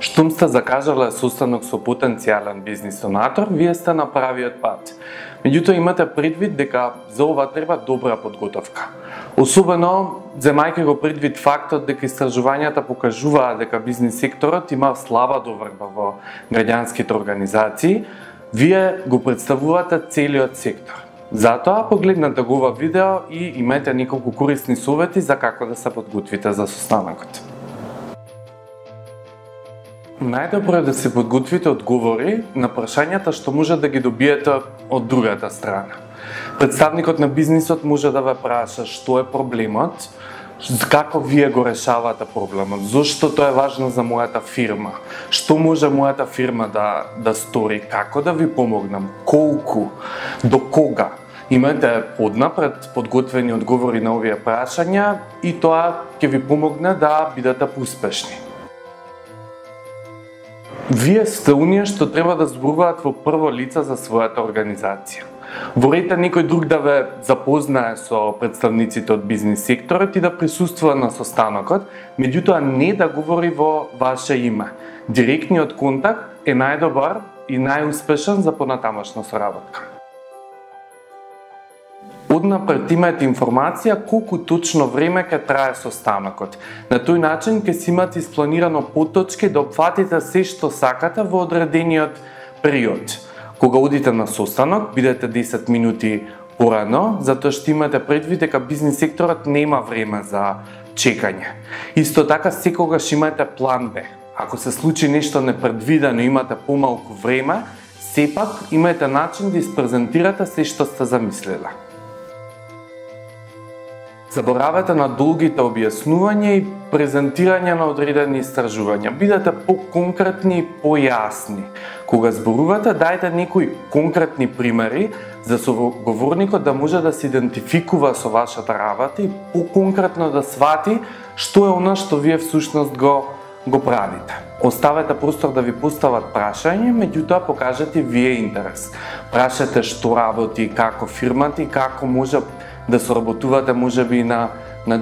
Штом сте закажале состанок со потенцијален бизнис донатор, вие сте на правиот пат. Меѓутоа имате предвид дека за ова треба добра подготовка. Особено земајќи го предвид фактот дека истражувањата покажуваат дека бизнис секторот има слаба доверба во граѓанските организации, вие го представувате целиот сектор. Затоа погледнете го ова видео и имете неколку корисни совети за како да се подготвите за состанокот. Најдобро е да се подготвите одговори на прашањата што може да ги добиете од другата страна. Представникот на бизнисот може да ве праша што е проблемот, како вие го решавате проблемот, зошто тоа е важно за мојата фирма, што може мојата фирма да стори, како да ви помогнам, колку, до кога. Имате однапред подготвени одговори на овие прашања и тоа ќе ви помогне да бидете поуспешни. Вие сте оние што треба да зборуваат во прво лице за својата организација. Ворете некој друг да ве запознае со представниците од бизнис секторот и да присуствува на состанокот, меѓутоа не да говори во ваше име. Директниот контакт е најдобар и најуспешен за понатамошна соработка. Однапред имате информација колку точно време ќе трае состанокот. На тој начин ќе си имате испланирано поточки да опфатите се што сакате во одредениот период. Кога одите на состанок, бидете 10 минути порано, затоа што имате предвид дека бизнис секторот нема време за чекање. Исто така секогаш имате план Б. Ако се случи нешто непредвидено, имате помалку време, сепак имате начин да испрезентирате се што сте замислиле. Заборавете на долгите објаснувања и презентирање на одредени истражувања. Бидете по-конкретни и по-јасни. Кога зборувате, дајте некои конкретни примери за соговорникот да може да се идентификува со вашата работа и по-конкретно да свати што е она што вие всушност го правите. Оставете простор да ви постават прашање, меѓутоа покажете вие интерес. Прашате што работи, како фирмата и како може да соработувате можеби на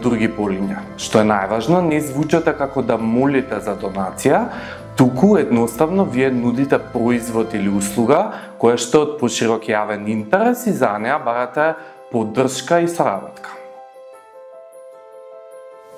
други полиња. Што е најважно, не звучате како да молите за донација, туку едноставно вие нудите производ или услуга која што од поширок јавен интерес и за неа барате поддршка и соработка.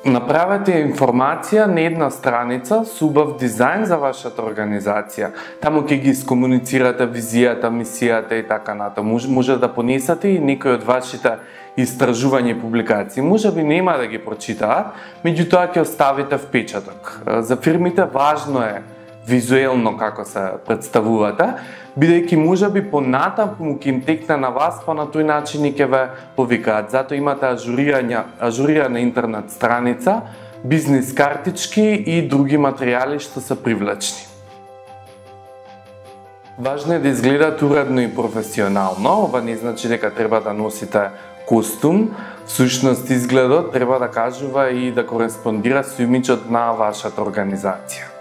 Направете информација на една страница со убав дизајн за вашата организација. Таму ќе ги искомуницирате визијата, мисијата и така натаму. Може да понесете и некои од вашите истражувања и публикации. Може би нема да ги прочитаат, меѓутоа ќе оставите впечаток. За фирмите важно е визуелно како се представувате, бидејќи можеби понатаму ќе им текне на вас, па на тој начин и ќе ве повикаат. Затоа имате ажурирана интернет страница, бизнис картички и други материјали што се привлечни. Важно е да изгледат уредно и професионално, ова не значи дека треба да носите костум, всушност изгледот треба да кажува и да кореспондира со имиџот на вашата организација.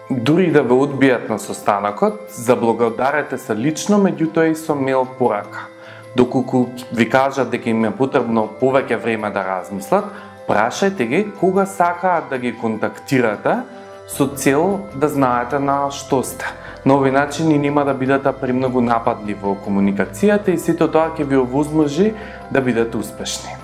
Дури да ве одбијат на состанокот, заблагодарете се лично, меѓутоа и со мејл порака. Доколку ви кажат дека им е потребно повеќе време да размислат, прашајте ги кога сакаат да ги контактирате со цел да знаете на што сте. На овој начин и нема да бидете премногу нападливи во комуникацијата и сето тоа ќе ви овозможи да бидете успешни.